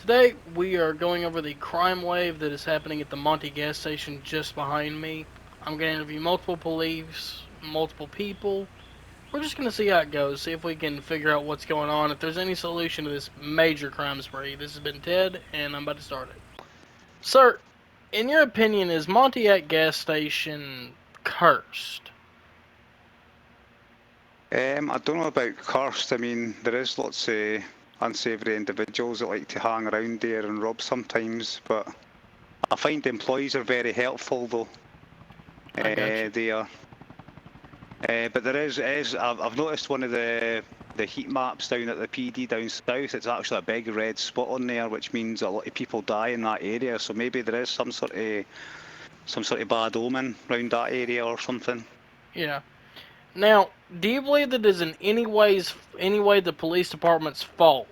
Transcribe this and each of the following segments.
Today we are going over the crime wave that is happening at the Monty gas station just behind me. I'm going to interview multiple police, multiple people. We're just going to see how it goes, see if we can figure out what's going on, if there's any solution to this major crime spree. This has been Ted, and I'm about to start it. Sir, in your opinion, is Montiac gas station cursed? I don't know about cursed. I mean, there is lots of unsavoury individuals that like to hang around there and rob sometimes, but I find the employees are very helpful though. I got you. They are. But there is I've noticed one of the heat maps down at the PD down south. It's actually a big red spot on there, which means a lot of people die in that area. So maybe there is some sort of bad omen around that area or something. Yeah. Now, do you believe that is in any way the police department's fault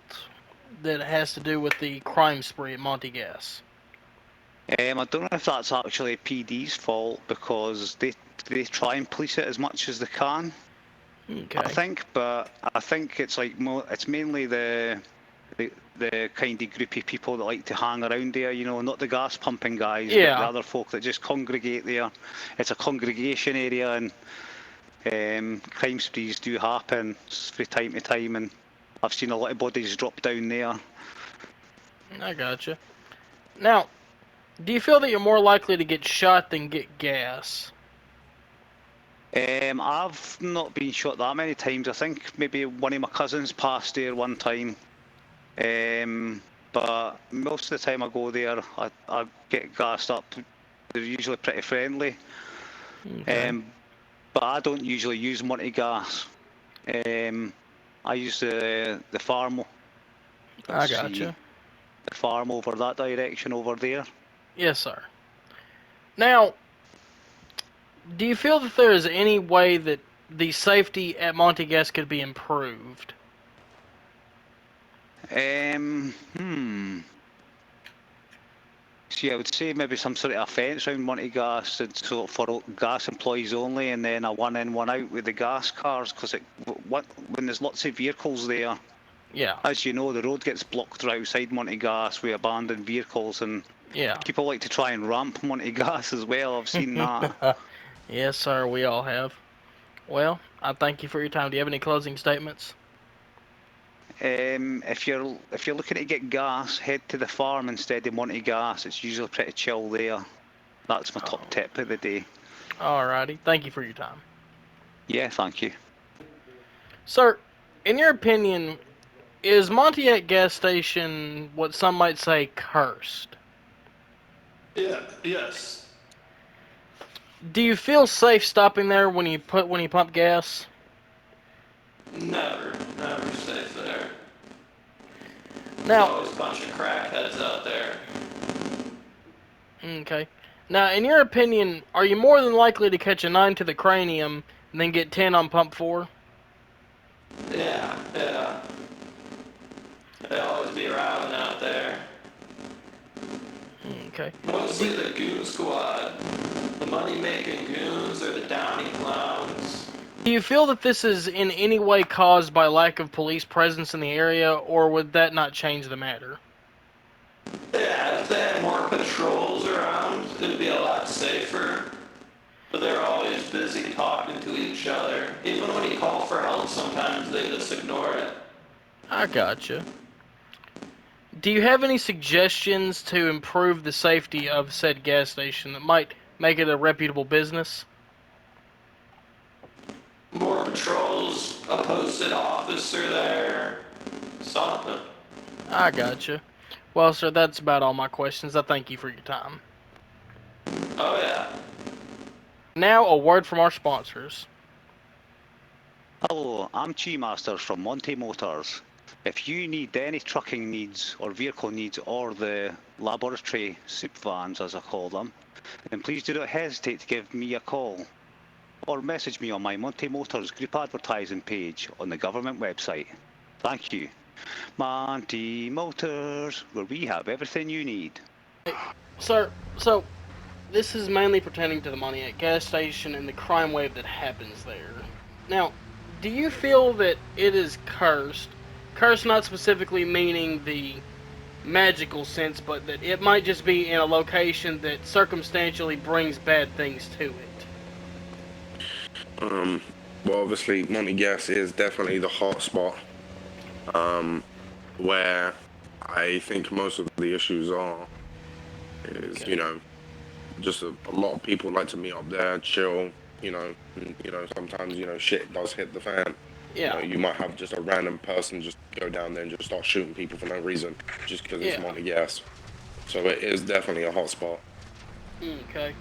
that it has to do with the crime spree at Monty Gas? I don't know if that's actually PD's fault because they try and police it as much as they can. Okay. I think, but I think it's like it's mainly the kind of group of people that like to hang around there, you know, not the gas pumping guys, but the other folk that just congregate there. It's a congregation area, and crime sprees do happen from time to time, and I've seen a lot of bodies drop down there. I gotcha. Now, do you feel that you're more likely to get shot than get gas? I've not been shot that many times. I think maybe one of my cousins passed there one time. But most of the time I go there, I get gassed up. They're usually pretty friendly. Okay. But I don't usually use Monty gas. I use the farm. I gotcha. The farm over that direction over there. Yes, sir. Now, do you feel that there is any way that the safety at Monty Gas could be improved? See, I would say maybe some sort of a fence around Monty Gas, and so for gas employees only, and then a one in, one out with the gas cars, because when there's lots of vehicles there, yeah, as you know, the road gets blocked right outside Monty Gas with abandoned vehicles, and yeah, people like to try and ramp Monty Gas as well. I've seen that. Yes, sir, we all have. Well, I thank you for your time. Do you have any closing statements? If you're looking to get gas, head to the farm instead of Monty Gas. It's usually pretty chill there. That's my top tip of the day. Alrighty, thank you for your time. Yeah, thank you. Sir, in your opinion, is Montiac gas station what some might say cursed? Yeah, yes. Do you feel safe stopping there when you pump gas? Never safe there. Now, There's always a bunch of crackheads out there. okay. Now, in your opinion, are you more than likely to catch a 9 to the cranium and then get 10 on pump 4? Yeah. They always be around out there. Okay. Mostly the goon squad. The money-making goons or the downy clowns. Do you feel that this is in any way caused by lack of police presence in the area, or would that not change the matter? Yeah, if they had more patrols around, it'd be a lot safer. But they're always busy talking to each other. Even when you call for help, sometimes they just ignore it. I gotcha. Do you have any suggestions to improve the safety of said gas station that might make it a reputable business? More patrols, a posted officer there, something. I gotcha. Well, sir, that's about all my questions. I thank you for your time. Oh yeah. Now, a word from our sponsors. Hello, I'm Chi Masters from Monty Motors. If you need any trucking needs or vehicle needs or the laboratory soup vans as I call them, then please do not hesitate to give me a call or message me on my Monty Motors group advertising page on the government website. Thank you. Monty Motors, where we have everything you need. Sir, so this is mainly pertaining to the Montiac gas station and the crime wave that happens there. Now, do you feel that it is cursed? Cursed not specifically meaning the magical sense, but that it might just be in a location that circumstantially brings bad things to it. Well, obviously, Monty Gas is definitely the hot spot, where I think most of the issues are. Is Okay. you know, just a lot of people like to meet up there, chill. And, sometimes shit does hit the fan. Yeah. You might have just a random person just go down there and just start shooting people for no reason, just because it's Yeah. Monty Gas. So it is definitely a hot spot. Okay.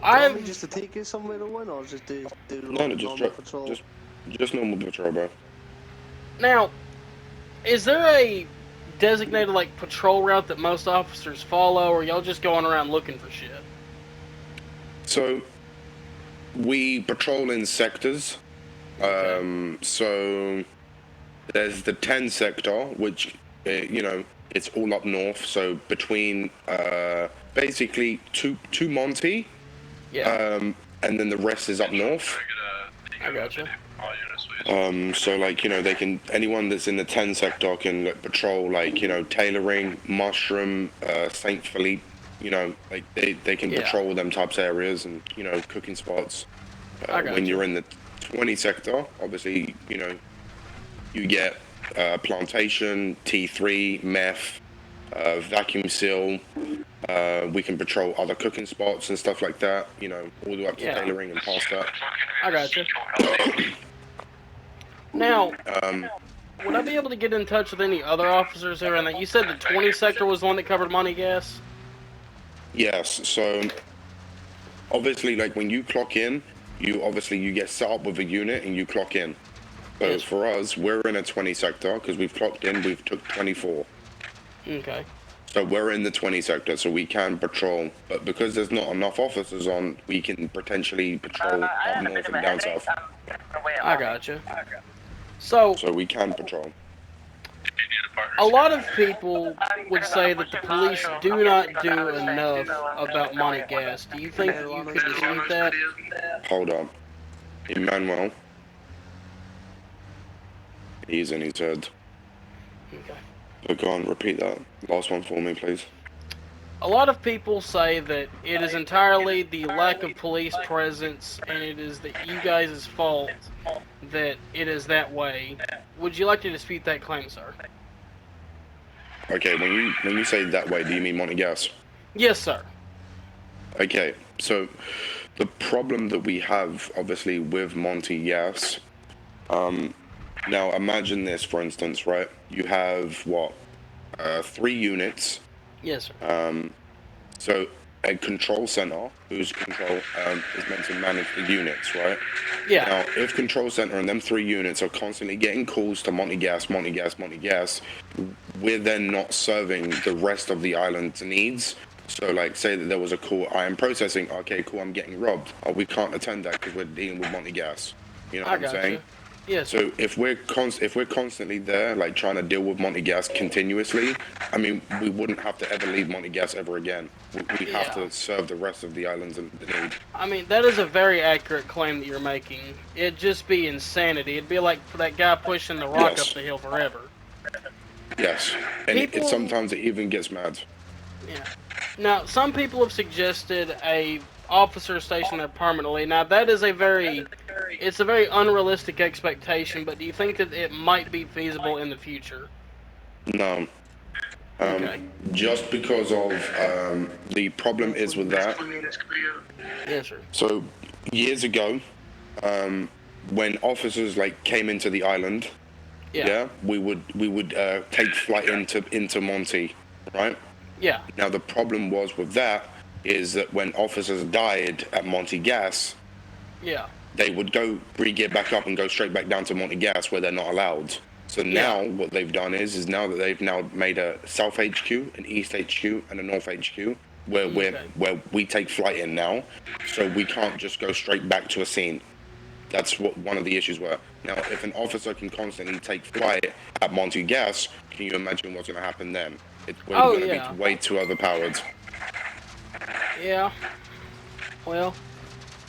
Want me just to take you somewhere to win, or just do No, just normal drop, patrol? just normal patrol, bro. Now, is there a designated like patrol route that most officers follow, or y'all just going around looking for shit? So we patrol in sectors. Okay. So there's the 10 sector, which it's all up north. So between basically two Monty, Yeah. and then the rest is up north. I gotcha. So they can, anyone that's in the 10 sector can patrol tailoring, mushroom, Saint Philippe. They can Yeah. patrol them types of areas and cooking spots. I gotcha. When you're in the 20 sector, obviously you get plantation, T3, meth, vacuum seal. We can patrol other cooking spots and stuff like that. All the way up to Yeah. tailoring and past that. I gotcha. Now, would I be able to get in touch with any other officers there? And you said the 20 sector was the one that covered Monty Gas. Yes, so obviously when you clock in, you get set up with a unit and you clock in. So Yes. for us, we're in a 20 sector because we've clocked in, we've took 24. Okay. So we're in the 20 sector, so we can patrol. But because there's not enough officers on, we can potentially patrol up north and down south. I gotcha. So, So we can patrol. a lot of people would say that the police do not do enough about Monty Gas. Do you think that you could dispute that? Hold on. Emmanuel. He's in his head. Okay. So go on, repeat that last one for me, please. A lot of people say that it is entirely the lack of police presence and it is that you guys' fault that it is that way. Would you like to dispute that claim, sir? Okay, when you say that way, do you mean Monty Gas? Yes, sir. Okay, so the problem that we have, obviously, with Monty Gas, now imagine this, for instance, right? You have, 3 units. Yes, sir. So a control center whose control is meant to manage the units, right? Yeah. Now, if control center and them 3 units are constantly getting calls to Monty Gas, Monty Gas, Monty Gas, we're then not serving the rest of the island's needs. So, say that there was a call, I am processing, okay, cool, I'm getting robbed. Oh, we can't attend that because we're dealing with Monty Gas. You know I what I'm got saying? you. Yes. So if we're constantly there, trying to deal with Monty Gas continuously, I mean, we wouldn't have to ever leave Monty Gas ever again. We have to serve the rest of the islands in the need. I mean, that is a very accurate claim that you're making. It'd just be insanity. It'd be like that guy pushing the rock Yes. up the hill forever. Yes, and People- sometimes it even gets mad. Yeah. Now, some people have suggested a officer station there permanently. Now, that is it's a very unrealistic expectation, but do you think that it might be feasible in the future? No. Okay. Just because of the problem is with that. Yes, sir. So years ago, when officers came into the island, Yeah. we would take flight into Monty, right? Yeah. Now the problem was with that is that when officers died at Monty Gas, Yeah. they would go re-gear back up and go straight back down to Monty Gas where they're not allowed. So now what they've done is now that they've now made a South HQ, an East HQ, and a North HQ where where we take flight in now, so we can't just go straight back to a scene. That's what one of the issues were. Now, if an officer can constantly take flight at Monty Gas, can you imagine what's going to happen then? We're Oh, going to yeah. be way too overpowered. Yeah. Well,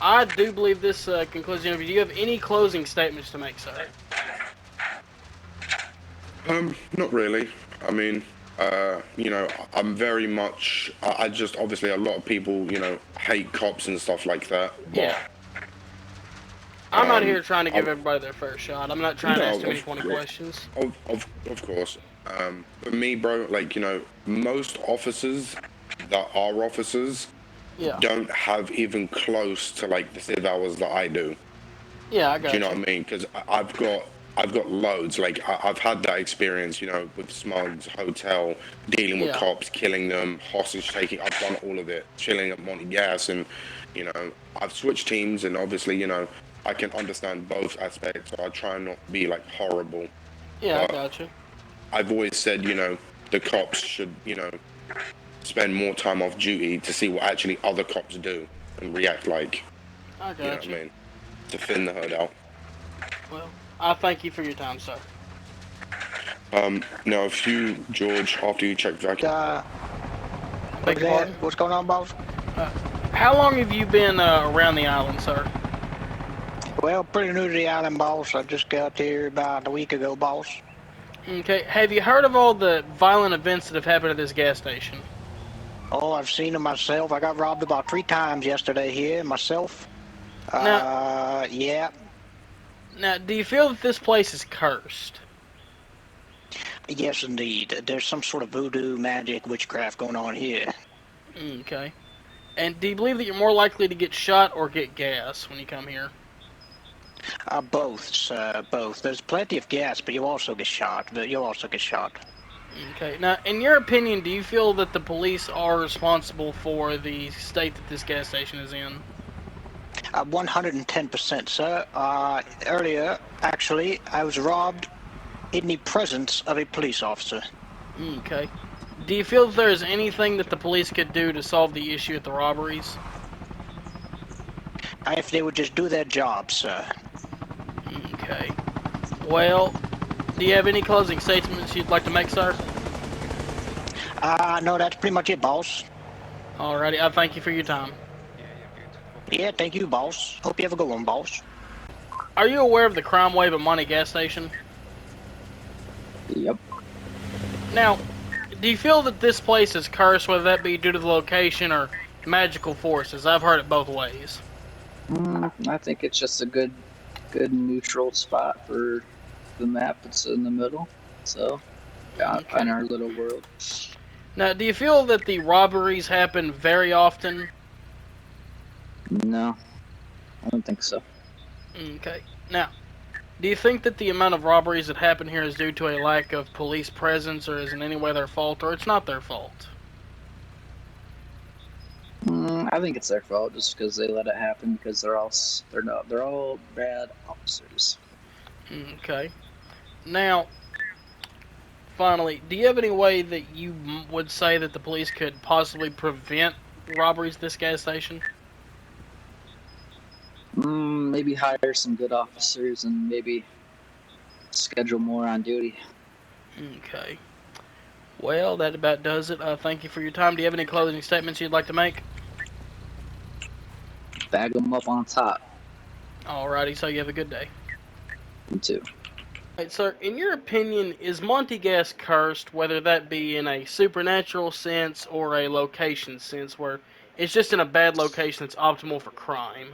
I do believe this concludes the interview. Do you have any closing statements to make, sir? Not really. I mean, I'm very much. I just obviously a lot of people, hate cops and stuff like that. But Yeah. I'm not here trying to give I, everybody their fair shot. I'm not trying to ask no, too many 20 questions. of course. For me, bro, most officers that are officers Yeah. don't have even close to like the civ hours that I do. Yeah, I Do you got know you. what I mean? Because I've got loads. Like I've had that experience, with Smugs Hotel, dealing with Yeah. cops, killing them, hostage taking. I've done all of it, chilling at Monty Gas, and I've switched teams, and obviously, I can understand both aspects. So I try and not be like horrible, Yeah, I but got you. I've always said, the cops should, spend more time off duty to see what actually other cops do and react like. I You know got what you. I mean? To thin the herd out. Well, I thank you for your time, sir. Now, if you, George, after you check vacuum, Beg your pardon? What's going on, boss? How long have you been around the island, sir? Well, pretty new to the island, boss. I just got here about a week ago, boss. Okay. Have you heard of all the violent events that have happened at this gas station? Oh, I've seen them myself. I got robbed about 3 times yesterday here, myself. Yeah. Now, do you feel that this place is cursed? Yes, indeed. There's some sort of voodoo, magic, witchcraft going on here. Okay. And do you believe that you're more likely to get shot or get gas when you come here? Both, sir, both. There's plenty of gas, but you'll also get shot. Okay. Now, in your opinion, do you feel that the police are responsible for the state that this gas station is in? 110%, sir. Earlier, actually, I was robbed in the presence of a police officer. Okay. Do you feel that there's anything that the police could do to solve the issue at the robberies? If they would just do their job, sir. Okay. Well, do you have any closing statements you'd like to make, sir? No, that's pretty much it, boss. Alrighty, I thank you for your time. Yeah, thank you, boss. Hope you have a good one, boss. Are you aware of the crime wave at Monty gas station? Yep. Now, do you feel that this place is cursed, whether that be due to the location or magical forces? I've heard it both ways. I think it's just a good neutral spot for the map that's in the middle. So, yeah, Okay. in our little world. Now, do you feel that the robberies happen very often? No, I don't think so. Okay. Now, do you think that the amount of robberies that happen here is due to a lack of police presence, or is in any way their fault, or it's not their fault? I think it's their fault just because they let it happen because they're all bad officers. Okay. Now, finally, do you have any way that you would say that the police could possibly prevent robberies at this gas station? Maybe hire some good officers and maybe schedule more on duty. Okay. Well, that about does it. Thank you for your time. Do you have any closing statements you'd like to make? Bag them up on top. Alrighty, so you have a good day. You too. Alright, sir, in your opinion, is Monty Gas cursed, whether that be in a supernatural sense or a location sense, where it's just in a bad location that's optimal for crime?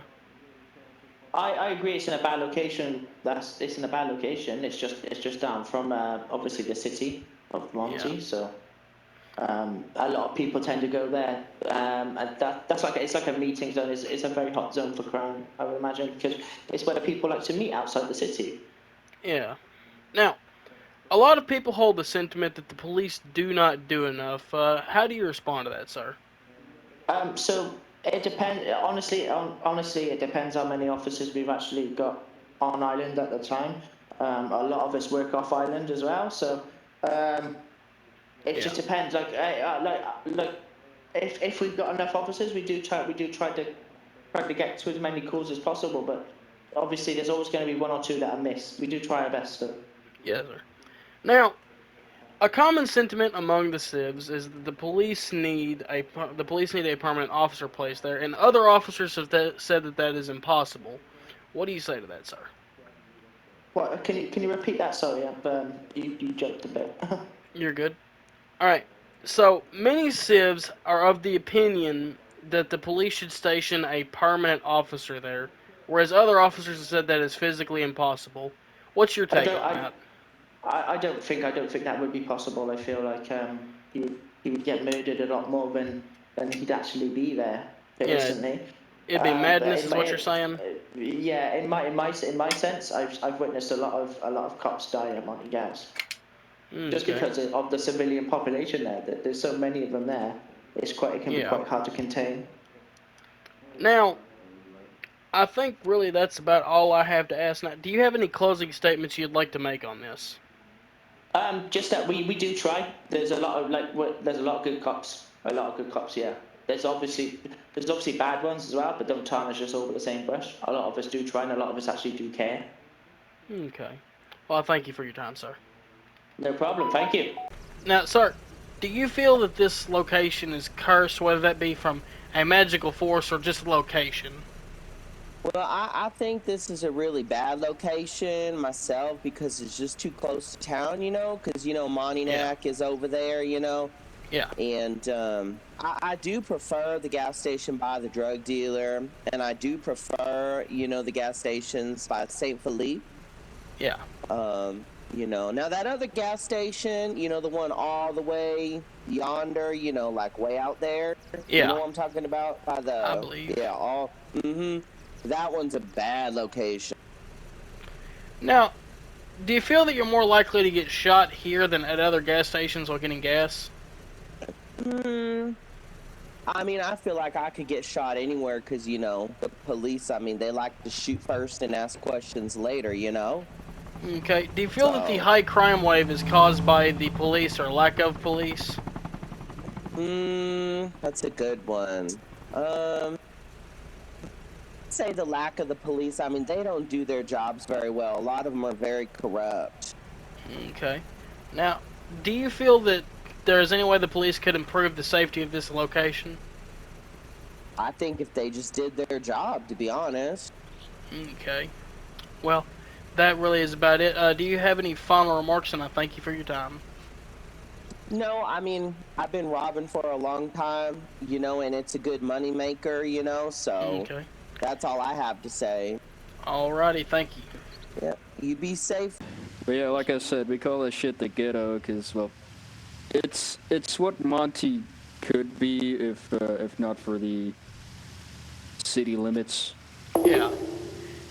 I agree. It's in a bad location. It's in a bad location. It's just down from obviously the city of Monty. Yeah. So a lot of people tend to go there, and that's like it's like a meeting zone. It's a very hot zone for crime, I would imagine, because it's where the people like to meet outside the city. Yeah. Now, a lot of people hold the sentiment that the police do not do enough. How do you respond to that, sir? So it depends. Honestly, it depends how many officers we've actually got on island at the time. A lot of us work off island as well, so it just depends. Like if we've got enough officers, we do try to get to as many calls as possible. But obviously, there's always going to be one or two that are missed. We do try our best. So. Yes, sir. Now, a common sentiment among the civs is that the police need a permanent officer placed there, and other officers have said that is impossible. What do you say to that, sir? What? Can you repeat that? Sorry, you joked a bit. You're good. All right. So many civs are of the opinion that the police should station a permanent officer there, whereas other officers have said that is physically impossible. What's your I take don't. on that? I don't think that would be possible. I feel like he would get murdered a lot more than he'd actually be there Yeah, personally. it'd be madness, But is what you're saying. yeah, in my sense, I've witnessed a lot of cops die at Monty Gas just Okay. because of the civilian population there. There's so many of them there. It can be Yeah. quite hard to contain. Now, I think really that's about all I have to ask now. Do you have any closing statements you'd like to make on this? Just that we do try. There's a lot of there's a lot of good cops. A lot of good cops. Yeah. There's obviously bad ones as well, but don't tarnish us all with the same brush. A lot of us do try, and a lot of us actually do care. Okay. Well, I thank you for your time, sir. No problem. Thank you. Now, sir, do you feel that this location is cursed, whether that be from a magical force or just location? Well, I think this is a really bad location myself because it's just too close to town, you know, because, you know, Montignac is over there, you know. Yeah. And I do prefer the gas station by the drug dealer, and I do prefer, you know, the gas stations by St. Philippe. Yeah. You know, now that other gas station, you know, the one all the way yonder, you know, like way out there. Yeah. You know what I'm talking about? By the, I believe. Yeah, that one's a bad location. Now, do you feel that you're more likely to get shot here than at other gas stations while getting gas? I mean, I feel like I could get shot anywhere because, you know, the police, I mean, they like to shoot first and ask questions later, you know? Okay. Do you feel that the high crime wave is caused by the police or lack of police? That's a good one. I'd say the lack of the police. I mean, they don't do their jobs very well. A lot of them are very corrupt. Okay. Now, do you feel that there is any way the police could improve the safety of this location? I think if they just did their job, to be honest. Okay. Well, that really is about it. Do you have any final remarks? And I thank you for your time. No, I mean, I've been robbing for a long time, you know, and it's a good money maker, you know, so Okay. that's all I have to say. Alrighty, thank you. Yeah, you be safe. But yeah, like I said, we call this shit the ghetto because, well, it's what Monty could be if not for the city limits. Yeah.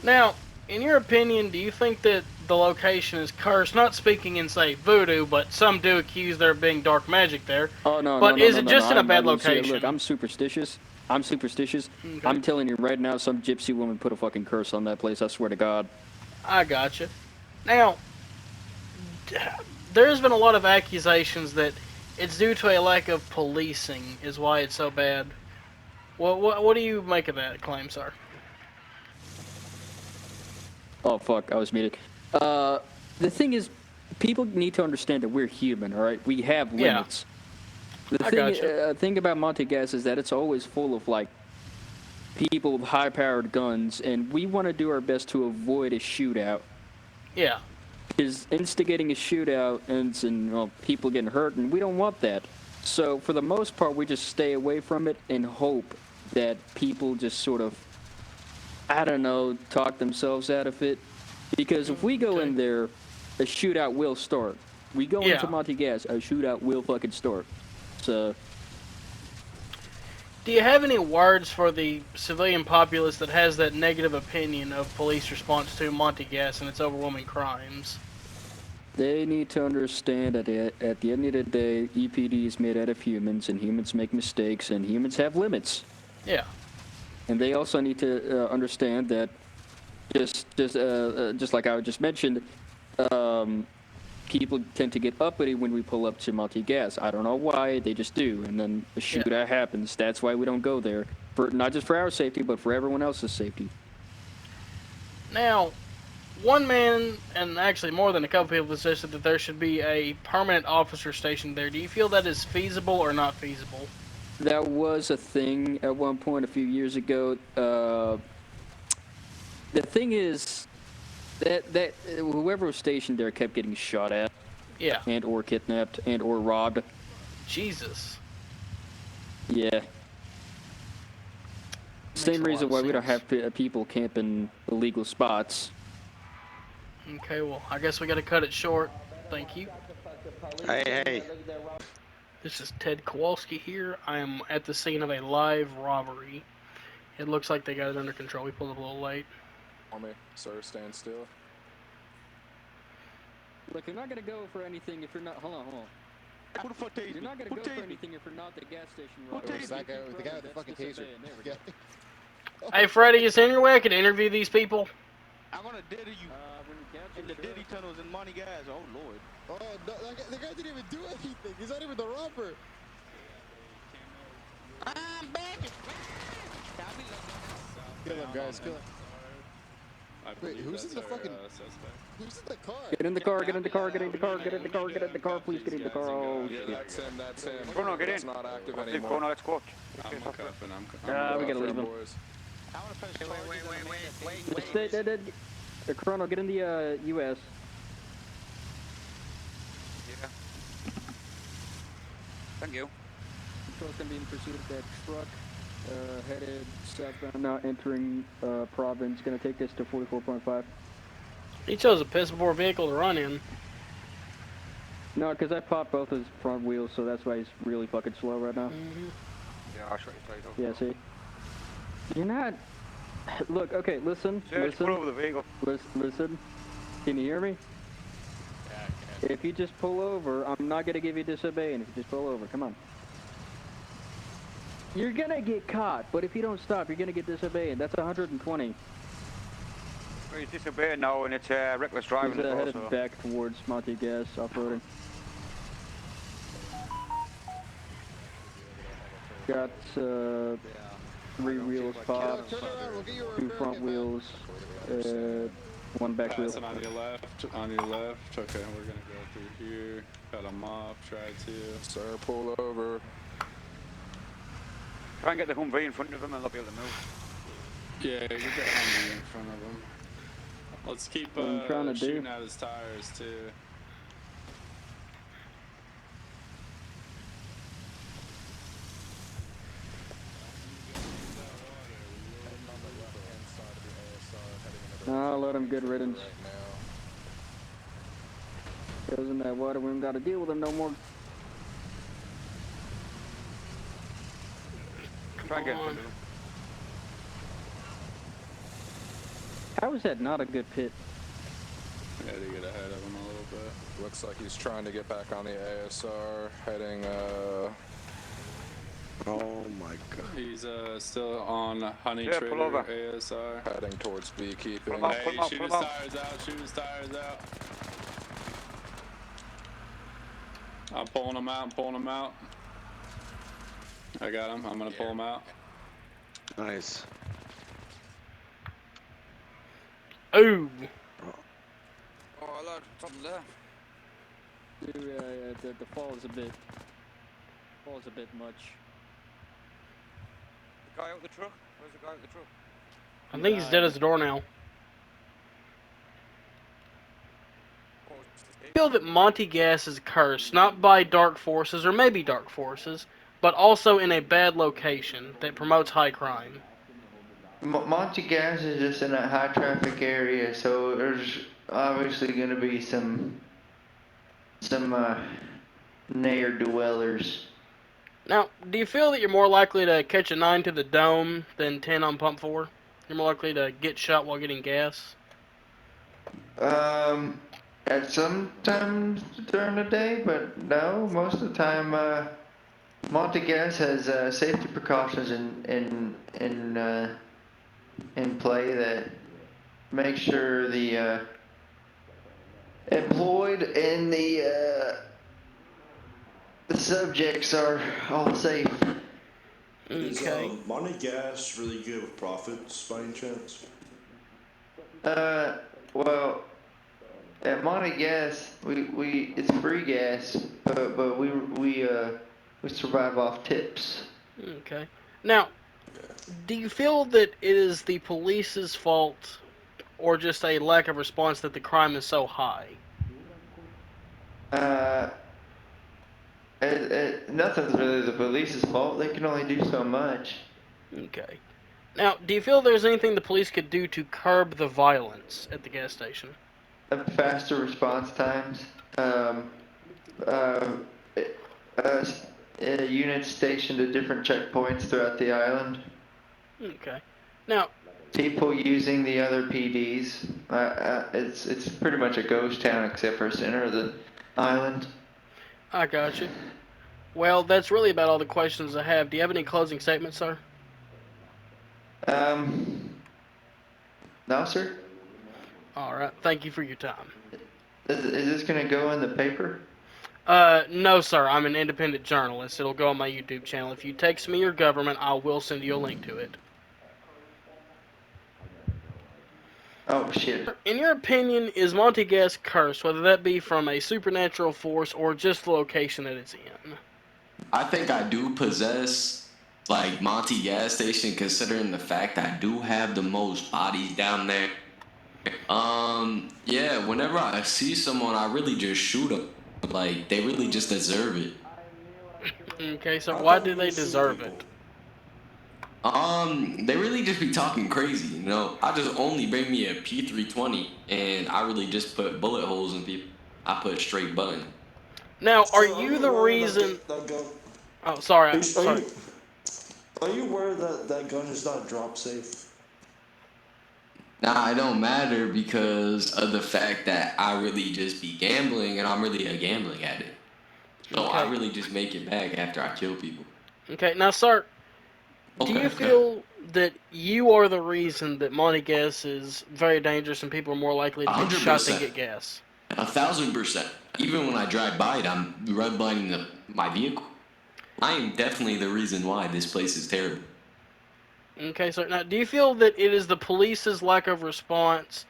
Now, in your opinion, do you think that the location is cursed? Not speaking in, say, voodoo, but some do accuse there being dark magic there. Oh no! But no, is no, it no, just no, in a I'm bad not gonna say it. location? Look, I'm superstitious. Okay. I'm telling you right now, some gypsy woman put a fucking curse on that place. I swear to God. I gotcha. Now, there's been a lot of accusations that it's due to a lack of policing is why it's so bad. What do you make of that claim, sir? Oh fuck! I was muted. The thing is, people need to understand that we're human. All right, we have limits. The thing about Monty Gas is that it's always full of like people with high-powered guns, and we want to do our best to avoid a shootout. Yeah. Because instigating a shootout ends in people getting hurt, and we don't want that. So for the most part, we just stay away from it and hope that people just sort of, I don't know, talk themselves out of it. Because if we go in there, a shootout will start. We go into Monty Gas, a shootout will fucking start. So, do you have any words for the civilian populace that has that negative opinion of police response to Monty Gas and its overwhelming crimes? They need to understand that at the end of the day, EPD is made out of humans, and humans make mistakes, and humans have limits. Yeah. And they also need to understand that, just like I just mentioned, people tend to get uppity when we pull up to Monty Gas. I don't know why, they just do. And then a shootout happens. That's why we don't go there. Not just for our safety, but for everyone else's safety. Now, one man, and actually more than a couple people, suggested that there should be a permanent officer stationed there. Do you feel that is feasible or not feasible? That was a thing at one point a few years ago. The thing is that whoever was stationed there kept getting shot at. Yeah. And or kidnapped and or robbed. Jesus. Yeah. Same a reason lot of why we don't sense. have people camping illegal spots. Okay, well, I guess we gotta cut it short. Thank you. Hey. This is Ted Kowalski here. I am at the scene of a live robbery. It looks like they got it under control. We pulled up a little late. Sir, stand still. Look, you're not gonna go for anything if you're not. Hold on. Who the fuck tased me? You're not gonna Who go tased for me? anything if you're not the gas station Who robber. tased That guy with the guy with the fucking taser. Yeah. Hey, Freddie, is there any way I can interview these people? I'm gonna dead you. In the Diddy tunnels in Monty Gas. Oh lord. Oh no, the guy didn't even do anything. He's not even the robber. I'm back. Kill him, guys. Kill him. Wait, who's in the fucking? Who's in the car? Get in the car. Get in the car. Get in the car. Get in the car. Get in the car. Please get in the car. Oh shit. That's him. That's him. Bruno, get That's in. not active Leave anymore. Bruno, let's go. I'm cuffing. We gotta leave him. Boys. I wanna finish Wait. The Chrono, get in the U.S. Yeah. Thank you. Control's gonna be in pursuit of that truck, headed southbound, now entering Providence. Gonna take this to 44.5. He chose a piss poor vehicle to run in. No, because I popped both his front wheels, so that's why he's really fucking slow right now. Yeah, I'll show you later. Yeah, see? You're not... Look, okay, listen. Pull over the vehicle. Listen. Can you hear me? Yeah, If you just pull over, I'm not gonna give you disobeying. If you just pull over, come on. You're gonna get caught, but if you don't stop, you're gonna get disobeying. That's 120. Well, he's disobeying now, and it's reckless driving He's as well, headed so. back towards Monte Gas, off-roading. Got 3 wheels popped, 2 front wheels, 1 back wheel. Passing on your left. Okay, we're gonna go through here. Cut them off. Try to. Sir, pull over. Try and get the Humvee in front of him and they'll be able to move. Yeah, get that Humvee in front of him. Let's keep What I'm trying to shooting do. at his tires too. I'll let him good riddance. Goes in that water, we don't gotta deal with him no more. Try and get in front of him. How is that not a good pit? Yeah, to get ahead of him a little bit. Looks like he's trying to get back on the ASR, heading, Oh my god. He's still on Honey Yeah, pull Trader over. ASR. heading towards beekeeping. Pull him Hey, out, shoot pull his him out. tires out. Shoot his tires out. I'm pulling him out. I got him. I'm gonna pull him out. Nice. Ooh. Oh, lord, something there. The fall is a bit much. The guy out the truck? Where's the guy out the truck? I think he's dead as a door now. Oh, it's the I feel that Monty Gas is cursed, not by dark forces, or maybe dark forces, but also in a bad location that promotes high crime. Monty Gas is just in a high traffic area, so there's obviously going to be some ne'er-dwellers. Now, do you feel that you're more likely to catch a 9 to the dome than 10 on pump 4? You're more likely to get shot while getting gas? At some times during the day, but no, most of the time, Monty Gas has safety precautions in play that make sure the employed and the subjects are all safe. Is Okay. Monty Gas really good with profits by any chance? Well, at Monty Gas, we it's free gas, but we survive off tips. Okay. Now, do you feel that it is the police's fault, or just a lack of response that the crime is so high? Nothing's really the police's fault. They can only do so much. Okay. Now, do you feel there's anything the police could do to curb the violence at the gas station? Faster response times. Units stationed at different checkpoints throughout the island. Okay. Now, people using the other PDs. It's pretty much a ghost town except for center of the island. I got you. Well, that's really about all the questions I have. Do you have any closing statements, sir? No, sir. All right. Thank you for your time. Is this gonna go in the paper? No, sir. I'm an independent journalist. It'll go on my YouTube channel. If you text me your government, I will send you a link to it. Oh, shit. In your opinion, is Monty Gas cursed, whether that be from a supernatural force or just the location that it's in? I think I do possess, like, Monty Gas Station, considering the fact I do have the most bodies down there. Yeah, whenever I see someone, I really just shoot them. Like, they really just deserve it. Okay, so why do they deserve it? They really just be talking crazy, you know? I just only bring me a P320, and I really just put bullet holes in people. I put straight button. Now, are you the reason... Oh, sorry. Are you aware that that gun is not drop safe? Nah, it don't matter because of the fact that I really just be gambling, and I'm really a gambling addict. So I really just make it back after I kill people. Okay, now, sir, do you feel that you are the reason that Monty Gas is very dangerous and people are more likely to get shot than get gas? 1,000%. Even when I drive by it, I'm redlining my vehicle. I am definitely the reason why this place is terrible. Okay, so now, do you feel that it is the police's lack of response,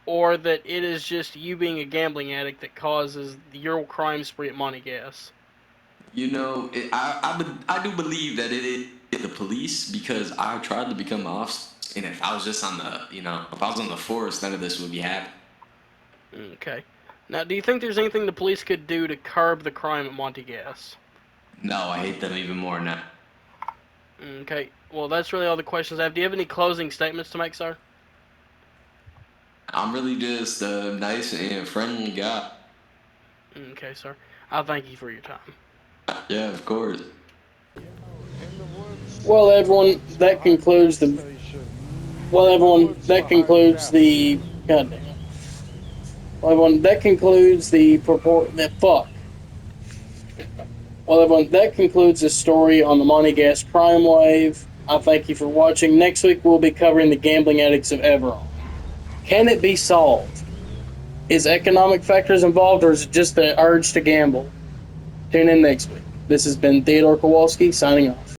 or that it is just you being a gambling addict that causes your crime spree at Monty Gas? You know, I do believe that it is the police, because I tried to become an officer, and if I was just on the, if I was on the force, none of this would be happening. Okay. Now, do you think there's anything the police could do to curb the crime at Monty Gas? No, I hate them even more now. Okay, well, that's really all the questions I have. Do you have any closing statements to make, sir? I'm really just a nice and friendly guy. Okay, sir. I'll thank you for your time. Yeah, of course. Well, everyone, that concludes the... Well, everyone, that concludes the... God damn it. Well, everyone, that concludes the fuck. Well, everyone, that concludes the story on the Monty Gas crime wave. I thank you for watching. Next week, we'll be covering the gambling addicts of Everon. Can it be solved? Is economic factors involved, or is it just the urge to gamble? Tune in next week. This has been Theodore Kowalski, signing off.